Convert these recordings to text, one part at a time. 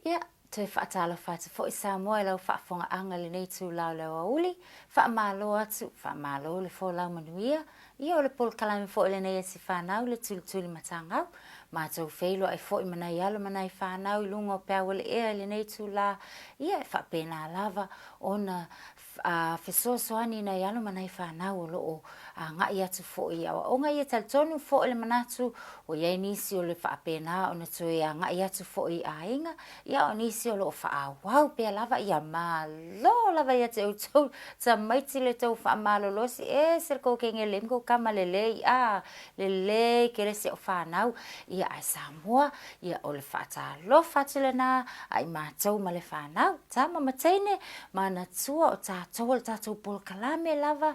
Ia, te whaatala whaata fo I Samoa lau whaafonga anga le nei tū lau lau auli, whaamalo atu, whaamalo le fo lau manuia, ia o le pol kalame fo le nei si whanau le Tulituli Matāgau, mātou wheilo ai fo I manai alo manai whanau I lunga o pēa wale ea le nei tū la, ia e whaapena lava ona fesoasoani nei alo manai whanau o loo ngai atu fo I awa. O ngai e taltonu fo le manatu o iai nisi o le whaapena o na tue ngai atu fo I ainga, ia o nisi o loo whaawau pēa lava ia malo lava ia te utou ta maiti le tau whaamalo losi e ser kou kenge lemko kama lelei lelei kere se o whanau ia ai Samoa ia o le whaatalo whatule na ai mātou ma le whanau ta mamateine mana tua o tātou o tātou pol kalame lava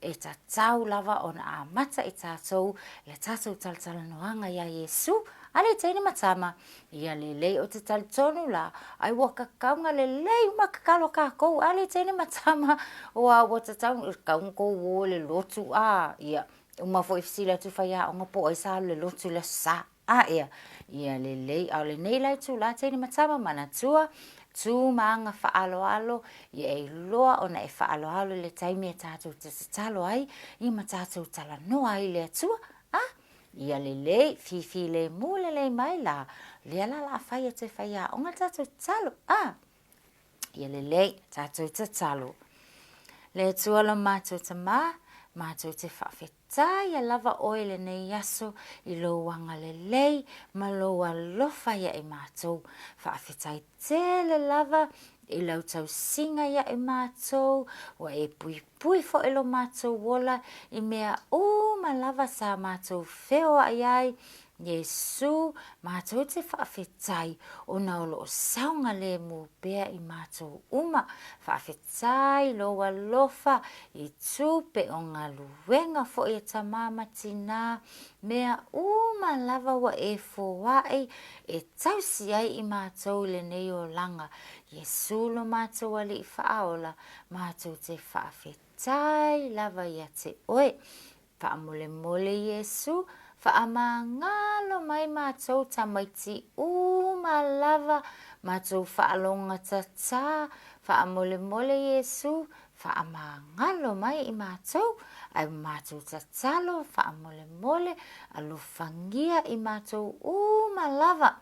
e tātou lava o na amata e tātou le tātou taltala noanga ia Yesu ale teine matama ia lelei o te talitonu la ai waka kaunga lelei makakalo kako ale teine matama o a wata tau kaungo wo le lotu ia uma foi fisila tu faya o ngapo ai sa le lotu le sa ia lelei au le nei lai tu la teine matama mana tua tu manga whaaloalo ia e loa ona e whaaloalo le taimi e tātou te talo ai I ma tātou tala noa ai le atua ia lelei fifi le mule le mai la le ala la fai te fai o nga tātou talo ia lelei tātou te talo le tua la mātou te mātou te whawhetai a lava oile nei aso I lo wanga lelei ma lo alofa ia e mātou whawhetai tele lava I lau tau singa ia e mātou wa e pui pui fo ilo mātou wola I mea ma lava sa mātou wheo ai Yesu mātou te whawhetai o na olo o saunga le mu bea I mātou whawhetai lo alofa I tupe o ngā luenga fo I tamamatina mea ma lava wa e foai e tausi ai I mātou le nei o langa Yesu lo mātou ali I whaola mātou te whawhetai lava ia te oe whaamole mole Yesu whaamangalo mai mātou tamaiti lava mātou whaalonga tata whaamole mole Yesu whaamangalo mai I mātou ai mātou tatalo whaamole mole alofangia I mātou lava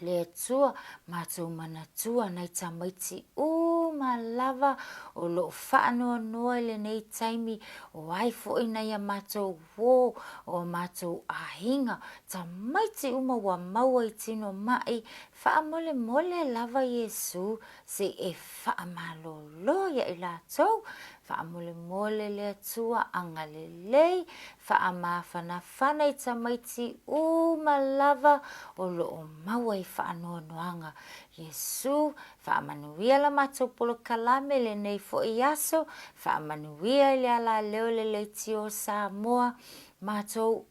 le tua mātou mana tua nei tamaiti lava o lo whaanoa noa le nei taimi o ai fo ina ia mātou wō o mātou ahinga tamaiti wa maua I tino mai whaamole mole lava Yesu se e whaamalolo ia I lātou whaamole mole le tua anga lelei whaamawhanawhana I tamaiti lava o lo maua I whaanoa noanga Yesu whaamanuia la mātou polo kalame le nei fo I aso whaamanuia le ala leo le leiti o Samoa mātou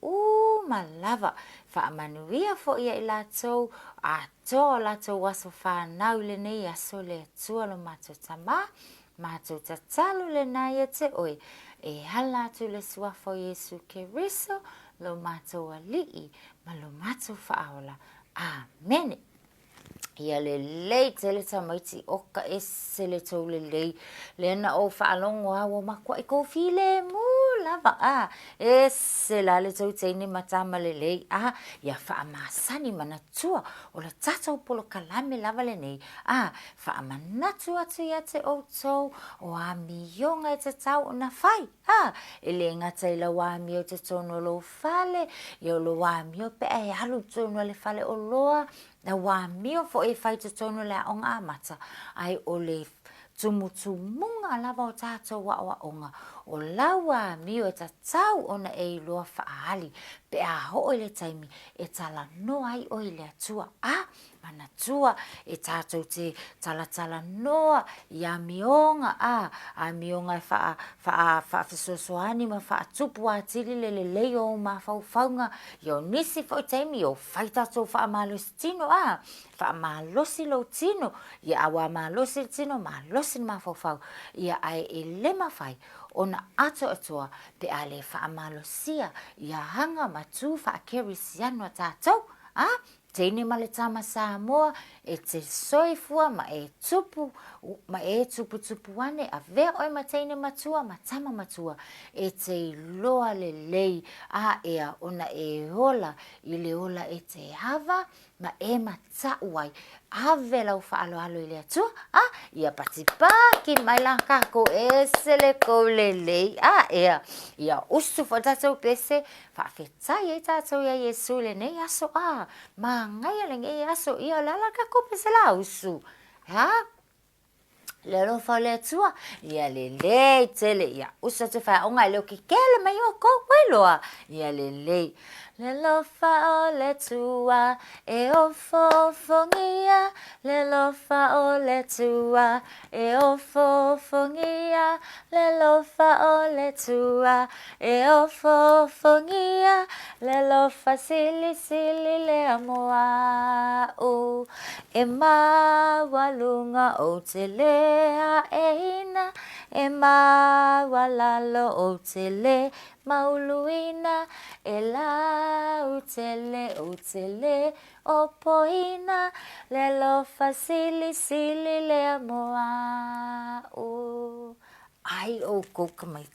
lava whaamanuia fo ia I lātou a tō lātou waso whanau le nei aso le tua lo mātou tama mātou tatalo le nai te oe e hala atu le suafo Yesu Keriso lo mātou alii ma lo mātou whaola Amen. Ia lelei te le tamaiti oka ese le tau lelei le na o whaalongo awa makua I kou file mu lava ese la le tau teine matama lelei ia whaamasani manatua o le tatau polo kalame lava le nei whaamanatu atu ia te outou o amionga e te tau o na whai e le ngata I la wamio te tono lo fale ia o lo wamio pe e alu tono le fale o loa na wamio fo e whai te tono le o ngā mata ai o le tumutumunga lava o tātou wa onga o lawa mio e tatau ona e loa whaali pe a ho le taimi e tala no ai o le atua mana tua e tātou te tala noa ia mionga a mionga e wha fisosoani ma wha tupu a tiri le leo ma whauwhaunga yo nisi fo taimi o whai tātou wha malosi tino wha malosi lo tino ia awa malosi tino malosi ma whauwhau ia ai e lema whai ona ato atoa pe ale wha malosia ia hanga ma tu wha kerisiano a tātou Teine ma le tama Samoa e te soifua ma e tupu ane a vea oi ma teine matua ma tama matua e te loa le lei a ea ona e hola i le ola e te hava ma e matau ai ave lau whaaloalo i le atua ia patipaki mai la kako e sele kou le lei ia usu fa tatou pese whaafetai e tatou ia Yesu le nei aso ma ngai le ngai aso ia lala kako pese la usu le lofa le atua ia le tele ia usa te whaonga leo ki kele mai o kou wailoa ia le lofa o le tua e o fofongia le lofa o le tua e o fofongia le lofa o le tua e o fofongia le lofa sili sili le amoa o e mawalunga o te lea e ina e mawalalo o te le mauluina e la utele o poina le lofa sili sili le amoa o ai o koka mai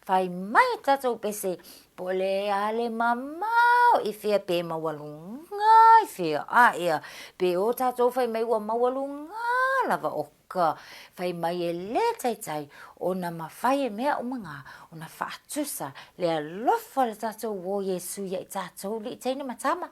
fai mai tatou pese pole ale mamau i fia pe mawalunga i fia ia pe o tatou fai mai ua mawalunga lava oka fai mai e le tai ona mawhai e mea o mga ona whaatusa le alofa le tatou o Yesu ia i tatou li teine matama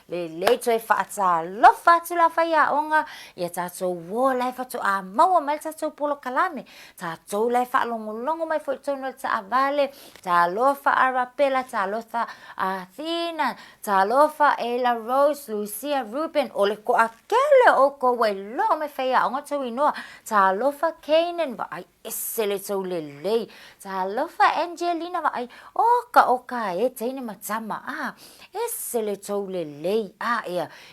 le toi whaata lofa atu la whai a onga ia tatou o lai whatu a maua mai tatou polo kalame tatou lai whaalongolongo mai fo i tonu le ta avale ta lofa Arapela ta lofa Athena ta lofa Ella Rose Lucia Ruben o le ko akele o ko wai lo me whai a onga tau inoa ta lofa Canaan wa ai esele tau le lei ta lofa Angelina wa ai oka e teine matama esele tau le lei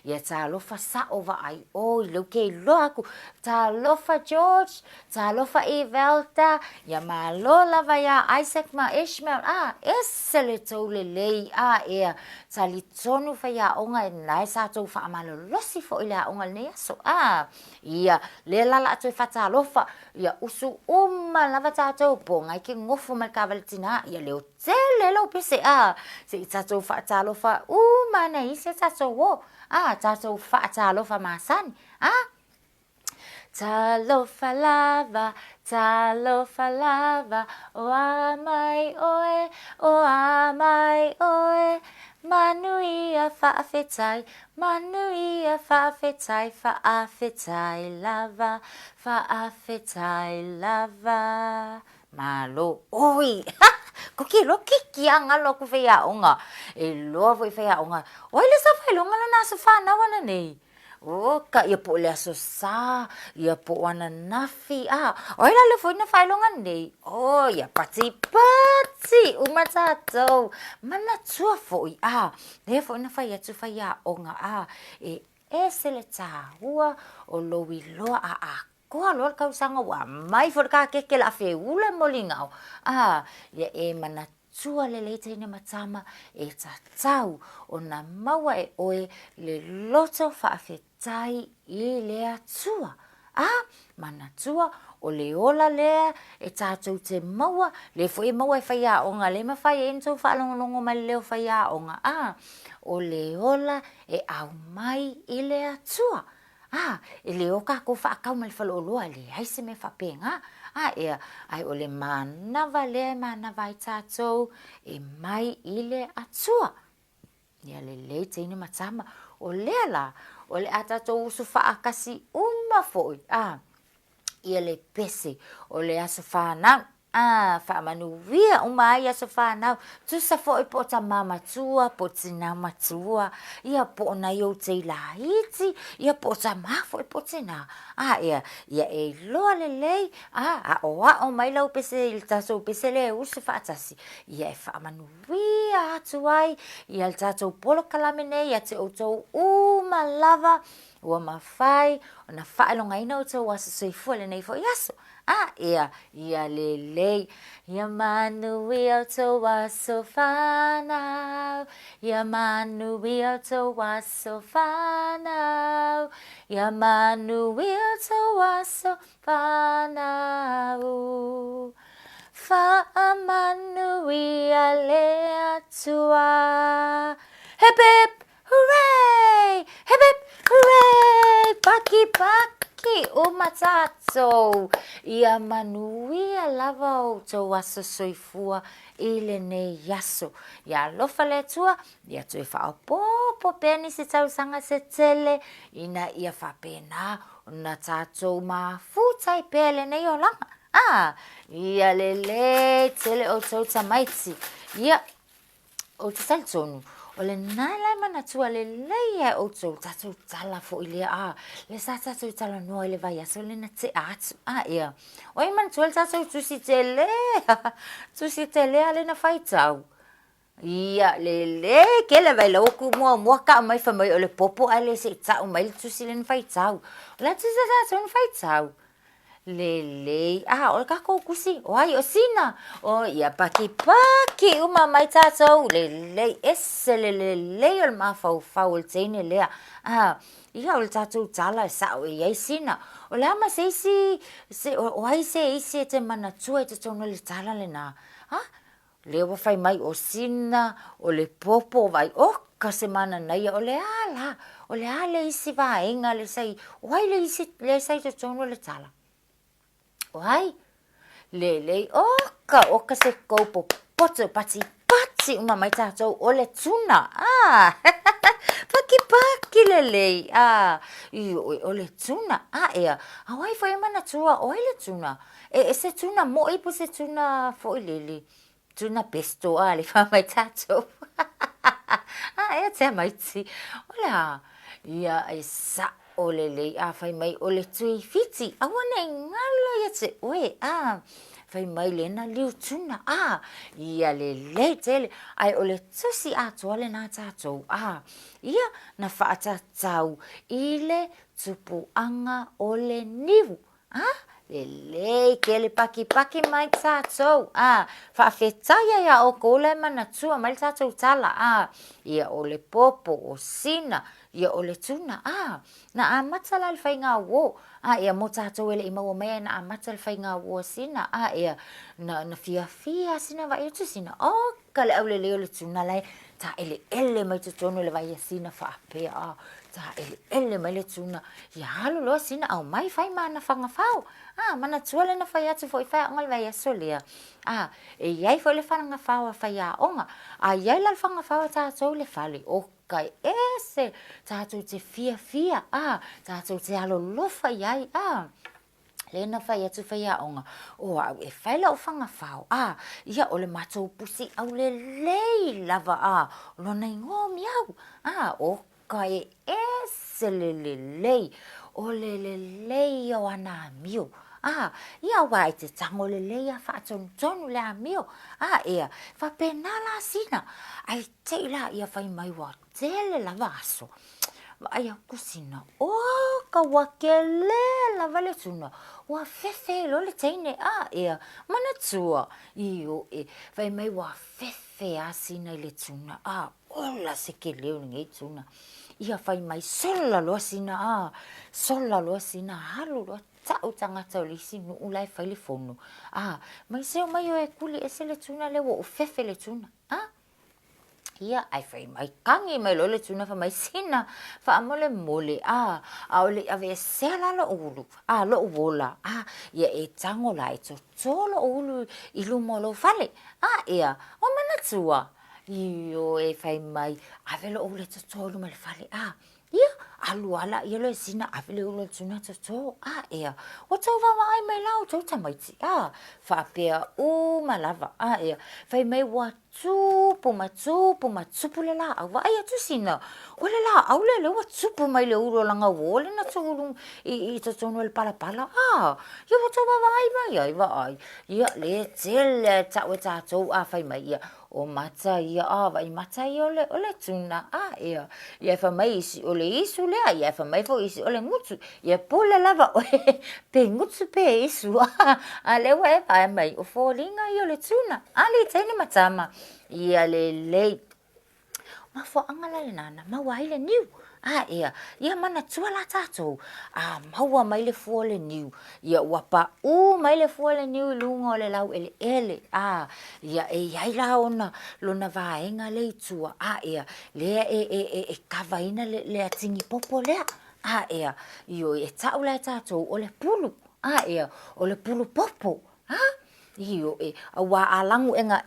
ia ta lofa Sao wa ai i lo ke lo aku ta lofa George ta lofa Evelta ia malola wa ia Isaac ma Ishmael esele tau le lei ia ta li tonu fa ia onga nai sa tau fa amalo losi fo ila onga ne so ia le lala atu fata lofa ia usu lava tatou po ngai ki ngofu mai kavalitina ia leo tele lo pese se tatou fa talofa mana ise tatou wo tatou fa talofa masani talofa lava o amai oe manuia faafetai lava malo oi koki lo kiki anga lo ku fea onga e lo voi fea onga oi le sa fai longa na sa fa na wana nei ka ia po le aso sa ia po wana nafi oi la le foi na fai longa nei ia pati uma tatou mana tua foi le foi na fai atu fai onga e se le tahua o lowi loa koa loa kau sanga wa mai for ka ke la fe ula molingau ia e mana tua le leite ina matama e tatau o na maua e oe le loto whaafetai i le atua mana tua o le ola lea e tātou te maua le fo e maua e whaia onga le ma whaia ento whaalongonongo mai leo whaia onga o le ola e au mai i le atua e le oka ko whaakau mai whalooloa le haise me whapenga ai o le manava i tātou e mai i le atua ia le teine matama o lea la o le atatou usu whaakasi foi ia le pese o le aso whanau whaamanuia umai aso whanau tusa foi po ta mamatua po tina matua ia po na yo te lahiti ia po ta mafo po tina ia e loa le lei o mai lau pese il taso pese le usu whaatasi ia e whaamanuia atuai ia il tato polo kalamene ia te o tau malava ua mawhai, o na whaelongaina o tau aso soifua le nei fo iaso. Ia lelei, ia manui o tau aso whanau, ia manui o tau aso whanau, ia manui o tau aso whanau. Whaamanui a le atua. Hip hip, hooray! Hip hip, hooray! Paki paki o matato. Ia manui a lava o tau aso soifua I le nei yaso. Ia lofa le atua, ia tue whaopopo peni se tau sanga se tele. Ina ia whapena na tatou mafutai pele nei o langa. Ia lele tele o tau tamaiti. Ia o te tali tonu. O le nalai manatua le leia o tau tatou tala fo I lea le sa tatou tala noa I le vai aso le na te atu. Ia. O I manatua le tatou tusi tele. Tusi tele a le na whaitau. Ia lele ke le vai lauku mua ka mai fa mai o le popo a le se tau mai le tusi le na whaitau. O le tusi tatou na whaitau. Lele, o le kako kusi, o ai o sina, o ia paki o mamai tatou, lele, ese lele, o le mafau le teine lea, ia o le tatou tala e sao e ai sina, o le ama se isi, o ai se isi te manatua e te tonu le tala le na, le wa fai mai o sina, o le popo vai oka semana nei, o le ala, o le ale isi vaenga le sai, o ai le isi le sai te tonu le tala. Wai, lele oka se koupo poto pati uma mai tatou o le tuna. Paki lele. O le tuna. Ea. Awai foi mana tua o le tuna. E se tuna mo ipo se tuna foi lele. Tuna pesto le fa mai tatou. E te mai ti. Ola. Ia e sa o lele fai mai o le tui fiti awane ngalo ia te oe fai mai le na liu tuna ia lele tele ai o le tusi atua le na tatou ia na whaatatau I le tupu anga o le nivu lele ke le paki mai tatou whaafetaia ia o ko le manatua mai tatou tala ia o le popo o sina ia o le tuna na amata la le whainga wo ia mo tatou ele ima o mea na amata le whainga wo sina ia na fia sina vai tu sina ka le au le leo le tuna lai ta ele mai tutonu le vai sina whaapea ta ele mai le tuna ia halo loa sina au mai whai mana whangawhau mana tua le na whai atu fo I whai angal vai aso lea e iai fo le whangawhau a whai a onga iai la le whangawhau a tatou le whale kai ese tatou te fia tatou te alo lofa iai le na whai atu whai a onga au e whai la o whangawhau ia o le matou pusi au le lei lava lona ingo miau kai ese le lei o le lei o ana miu ia wai te tango le leia whaatonu le amio ia whapenala sina ai te la ia whai mai wa tele lava aso ai a kusina ka wakele lava le tuna wa fefe lo le teine ia mana tua io whai mai wa fefe asina le tuna ola se ke leo ngai tuna ia whai mai sola loa sina halo loa tau tangata o lisi no ulai whai le fono mai seo mai o e kuli ese le tuna le o fefe le tuna ia ai whai mai kangi mai lo le tuna wha mai sina wha amole mole o le ave sela lo ulu lo uola ia e tango la e tolo ulu ilu molo fale ia o mana tua io e whai mai ave lo ulu tolo ma le fale ia alu ala ia lo sina ave le ulu tuna tolo ia o tau wawa ai mai lau tau tamaiti wha pea malava ia whai mai wa tupu le la au ai atu sina o le la au le wa tupu mai le uro langa wo le na tulu I tonu le pala ia wa tau wawa ai mai ia le tele tau e tatou whai mai ia o mata ia vai mata ia ole tuna ia fa mai isi ole isu le ia fa mai fo isi ole ngutu ia pole lava o pe ngutu pe isu le wa mai o fo linga ia ole tuna ali tene matama ia le ma fo angala le nana ma wa ile niu ia mana tua la tatou maua mai le fuole niu ia wapa mai le fuole niu lunga le lau ele ia ai la ona lona vaenga le tua ia le kavaina le atingi popo le ia io tau la tatou o le pulu ia o le pulu popo io wa alangu enga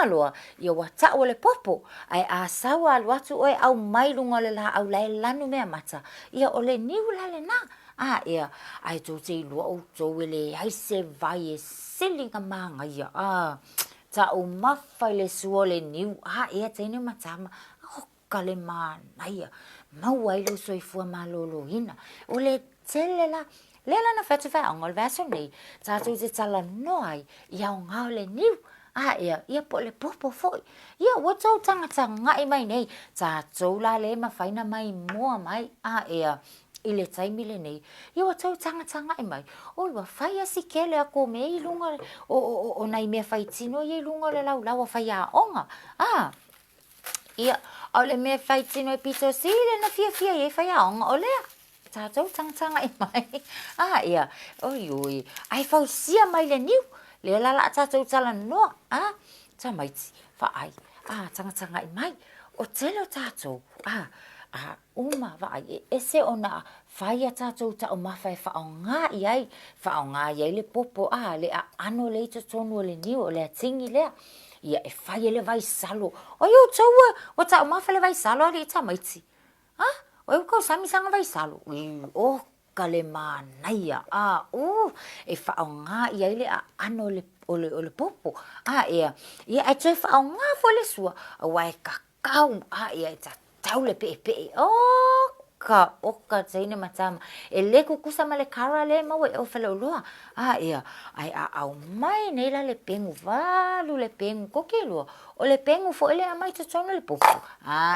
loa ia wa ta o le popo ai sawa lo atu o au mai lunga le la au lai lanu mea mata ia o le niu la le na ia ai to te lo o to le ai se vai silinga manga ia ta o mafa le suole niu ia tene matama kale mana ia mau ai lo soifua malolo ina o le tele la Lela na fatu fa angol vaso nei tu te tala noi ia o ngau le niu ia po le popo foi ia wato tangata ngai mai nei tu la le mafaina mai moa mai ia ile taimi le nei ia wato tangata ngai mai o wa faia sikele ako me lunga o nai me faitino ia lunga le lau faia onga ia o le me faitino e pito sile na fia ia faia onga o le tatou tangtanga mai ia oi ai fausia mai le niu le la tatou tala no tamaiti fa ai tangtanga mai o tele tatou uma va ai ese ona faia tatou ta o mafai fa nga iai le popo le ano le tonu le niu le tingi le ia e faia le vai salo o yo taua o ta o mafai le vai salo le tamaiti o ko sami sanga vai salo o kale manaia e fa nga ia le ano le ole popo ia ai tse fa nga fo le sua wa kakau ia tau le pe oka tsaine matama e le kukusa male kara le ma o fele loa ia ai au mai nei la le pengu valu le pengu kokelo o le pengu fo ele mai tsono le popo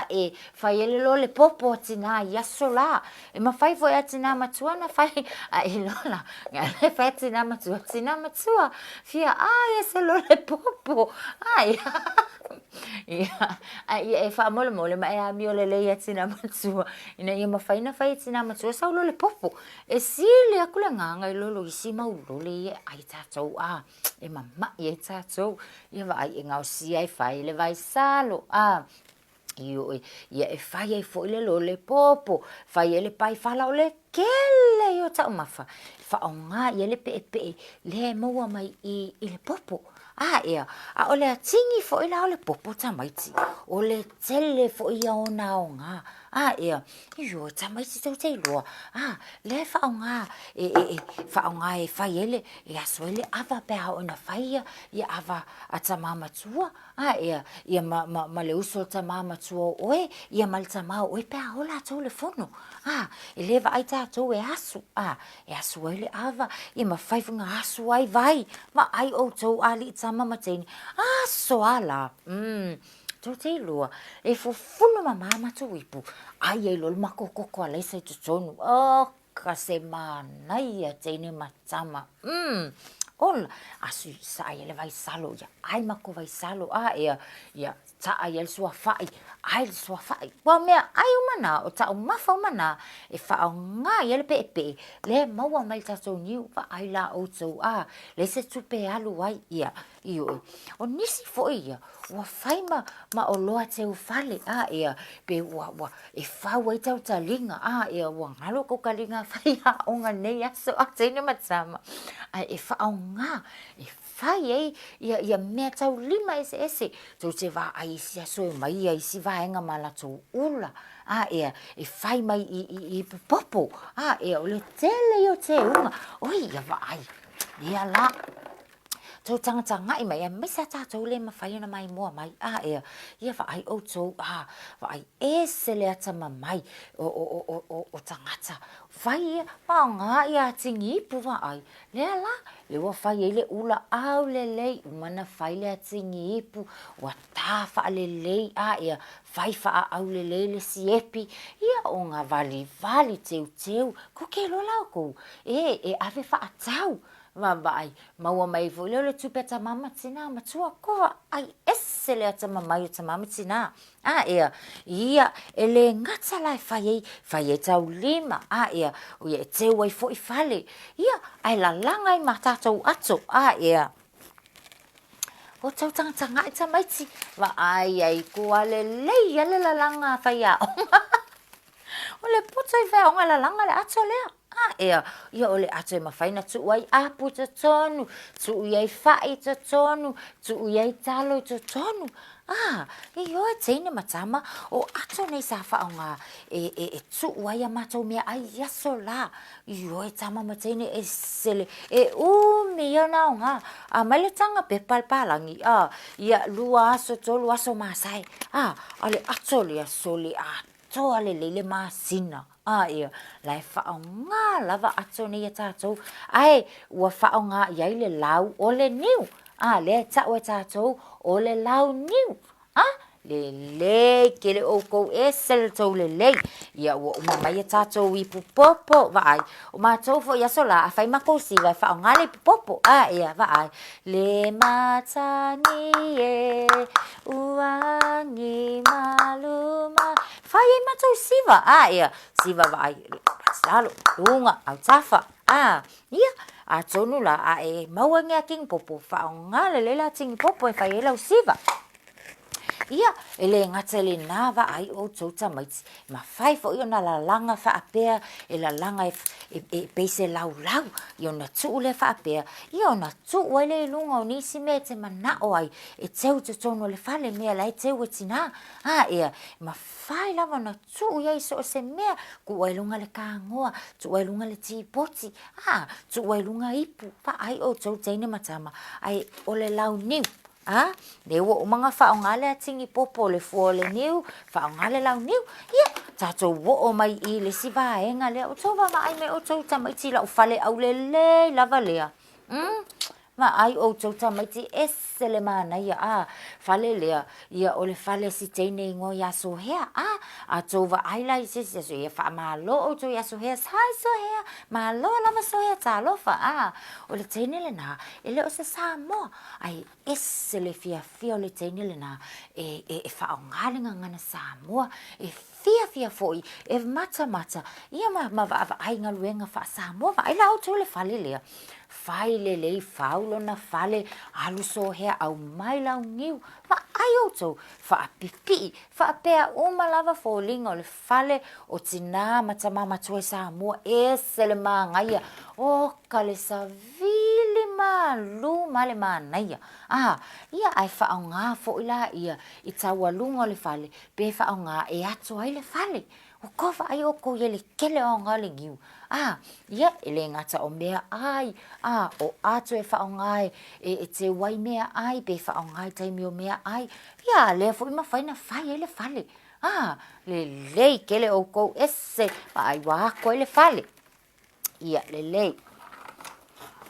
e fai ele lo le popo tina ia sola e ma fai fo ya tina matua na fai lola le fai tina matua fia e se lo le popo ia e fa mole ma e mi o le ia tina matua ina ia ma fai na fai tina matua sa lo le popo e sile akula nganga lo isi mau lo le ai tatou e mama ia tatou ia vai ngau si ai fai le vai salo io ia e fai ai fo le lo le popo fai ele pai fala o le kele io ta mafa fa onga ia le pe le mo mai i le popo ia o le tingi fo ila o le popo tamaiti o le tele fo ia ona onga ia io tamaiti tau te loa le fa onga e fai ele ia soele ava pe ona fai ia ava ata mama tua ia ma le uso ta mama tua oe ia mal ta ma oe pe ola to le fono e le va ai ta to e asu ele ava ia ma fai funga asu ai vai ma ai o to ali tama mateni soala to te loa e fo funo mama tu ipu ai e lo makoko ala sai tu tonu ka se mana ia tene matama ola asu sa ele vai salo ia ai mako vai salo ia ta ai el sua fai wa me ai umana o ta mafa umana e fa nga ele pe le maua mai ta so niu va ai la o so le se tupe alu ai ia io o nisi fo ia wa fai ma o loa te u fale ia pe wa e fa wa ta talinga ia wa ngalo ko kalinga fai onga nei aso tene matsama e fa nga e fai ia me tau lima ese tu te va ai sia so mai ai si va enga mala tu ula ia e fai mai i popo ia o le tele yo te unga oi ia va ai ia la tau tanga i mai, mai sa tātou le mawhai na mai mua mai, ia whaai o tau, whaai se le ata mai, o tangata, whai ia, ngā ia tingi ipu whaai, lea la, le wa whai ele ula au le lei, umana whai le tingi ipu, wa tā wha le lei, ia, whai wha au le lei le siepi, ia o ngā vali teu, ko ke lo lau ko, ave wha tau, vai, maua mai vo le tupe ta mama tina matua ko ai ese le ta mama ta mama tina ia ele ngata lai fai tau lima ia o ia te wai fo i fale ia ai la langa i mata tau ato ia o tau tanga i tamaiti va ai ko ale le la langa fai a o le puta i fai o la langa le ato le ia ole ato e mawhaina tu uai apu te tonu, tu uai whai te tonu, tu uai talo te tonu. Oe teine matama o ato nei sa whaonga tu uai a matou mea ai yaso la. Oe tama mateine e sele, umi ana o ngā. A mele tanga pe palpalangi, ia lua aso tolu aso masai. Ale ato le aso le ato ale le masina. Ia, lai whaonga lava ato nei a tātou. Ai, ua whaonga iai le lau o le niu. Le tau e tātou o le lau niu. Le ke le o kou e sele tau le lei. Ia, ua umamai a tātou i pupopo, vai. O mātou fo iaso la, a whai mako si, vai whaonga le pupopo. Ia, vai. Le matani uangi maluma. Whai e matou siva, ia. Siva vai, salo, lunga, au tafa. Ia, a tonu la, maua ngea king popo, whaonga le lela tingi popo e whai e lau siva. Ia, ele ngata le nava ai o tauta maiti. Ma whai fo i ona la langa whaapea, e la langa e peise lau. I ona tuu le whaapea. I ona tuu ai le lunga o nisi mea te manao ai. E teu te tono le whale mea lai teu e tina. Ia, ma whai lava na tuu iai so se mea. Ku ai lunga le kāngoa, tuu ai lunga le tīpoti. Tuu ai lunga ipu. Pa ai o tauta ine matama. Ai o le lau niu. Le o mga whaonga le atingi popo le fua le niu, whaonga le lau niu. Ia, tātou o mai i le si vaenga lea. O tau wa ai me o tau tamaiti la o whale au le lava lea. Ma ai o tau tamaiti ese le mana ia. Whale lea. Ia o le whale si teine ingo ia so hea. A tau wa ai lai se so hea. Wha malo o tau ia so hea. Sai so hea. Malo lava so hea talofa. O le teine le na. Ele o se Samoa. Ai ese le fia o le teine le na. E whaongalinga ngana Samoa. E fia foi. E mata. Ia ma ai ngaluenga wha Samoa. Ai la o tau le whale lea. Whai le lei whaulo na whale alu so hea au mai lau ngiu. Ma ai o tau whaapipi, whaapea umalava fōlinga o le whale o tina matamama tue Samoa e sele māngaia. O ka le savili malu male mānaia. Ia ai whaonga fo ila ia i taua lunga o le whale. Pe whaonga e ato ai le whale. O kofa ai o ko yele kele o ngā le ngiu. Ia, ele ngata o mea ai. O ato e whaongai, e te wai mea ai, pe whaongai taimi o mea ai. Ia, lea fo ima whaina whai ele whale. Le lei kele o kou ese, ma ai wako ele whale. Ia, le lei.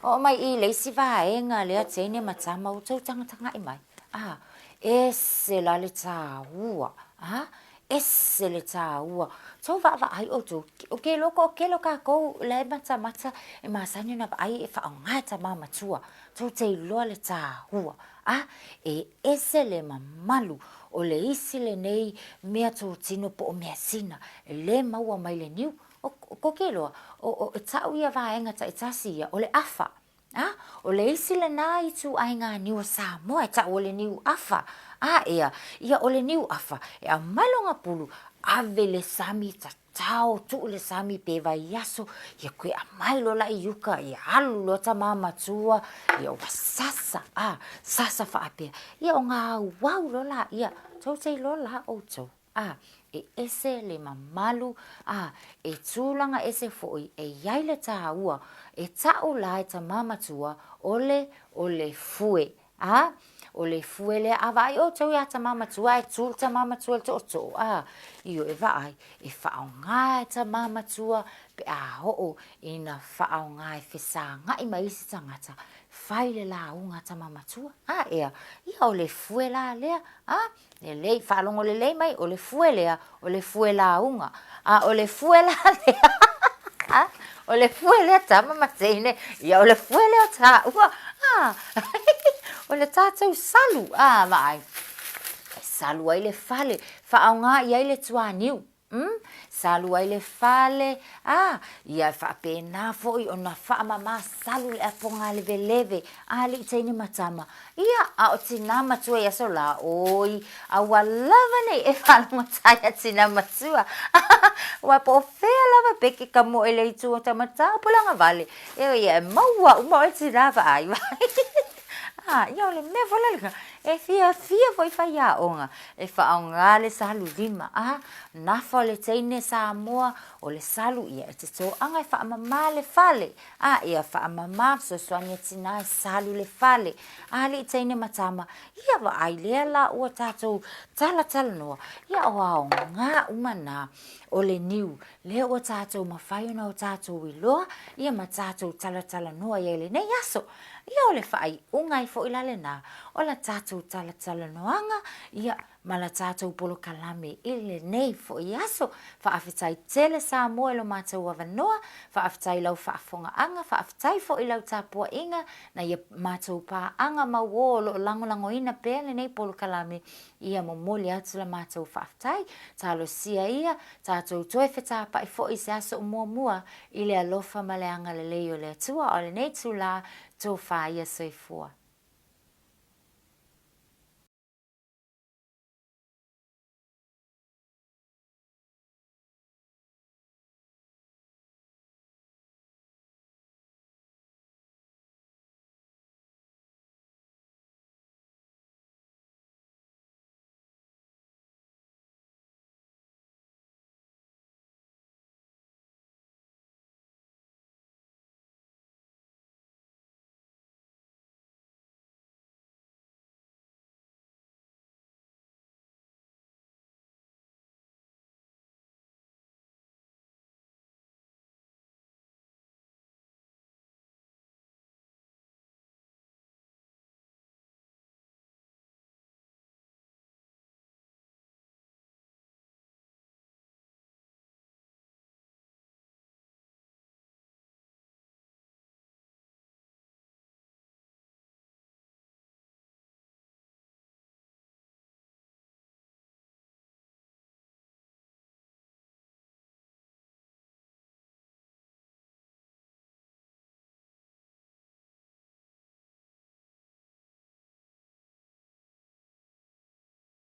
O mai i lei si vaenga lea teine matama o tau tanga i mai. Ese la le tā ua. Ese le tā ua. Tau wa ai o tau. O ke loka kou le mata e masani na ai e whaongai ta mamatua. Tau te iloa le tā ua. E ese le mamalu o le isi le nei mea tō tino po o mea sina. Le maua mai le niu. Ko ke loa. O tau ia vaenga ta e tasi ia. O le afa. O le isi le nā i tu ai ngā niu Samoa e tau o le niu afa. Ia o le niu afa. E a malonga pulu. Ave le sami ta tau tu le sami pe vai yaso. Ia koe a mailo la i yuka. Ia alu lo ta mama tua. Ia o sasa. Sasa whaapea. Ia o ngā wau lo la. Ia tau te lo la o tau. e ese le mamalu, e tūlanga ese fo'i, e yaile tā ua, e tau lai ta mamatua, ole fue, o le fue le avai o tau ia ta mamatua, e tūl ta mamatua le to, io e vai, e whaonga ta mamatua, pe a ho'o, ina whaonga e whesa ngai maisi tangata, whai le la unga ta mamatua, ia o le fue la lea, le lei, whalongo le lei mai, o le fue lea, o le fue la unga, o le fue la lea, o le fue lea ta mamateine, ia o le fue lea ta ua, o le tātou salu, vai, salu ai le fale, whaonga i ai le tuaniu, salu ai le fale, ia whapena foi o na whaamama salu le aponga leve, li teini matama, ia o tina matua ia so la, oi, a walawa nei e whalunga tai a tina matua, wa po fea lava peke ka mo ele i tua tamata, pulanga vale, ia maua uma o tina va ai, ia o le mea whalalika, e fia foi whaia onga, e whaonga le salu lima, nafa o le teine Samoa, o le salu ia, e te tō anga e whaamama le fale, ia whaamama, so soania tina e salu le fale, li teine matama, ia wa ai lea la ua tātou tala noa, ia o ao ngā umana, o le niu, lea ua tātou mawhaiona o tātou iloa, ia ma tātou tala noa, ia le nei aso, ia o le whaai ungai fo ilale nā, o la tātou tala noanga, ia ma la tātou polo kalame, ile nei fo i aso, whaafitai tele Samoa lo mātou awanoa, whaafitai lau whaafonga anga, whaafitai fo i lau tāpua inga, na ia mātou pā anga mawo lo lango ina pēle nei polo kalame, ia mo moli atu la mātou whaafitai, tālo sia ia, tātou toi whetapa i fo i se aso mua, ile alofa ma le anga le leo le atua, o le nei tū la, tō whaia soifua.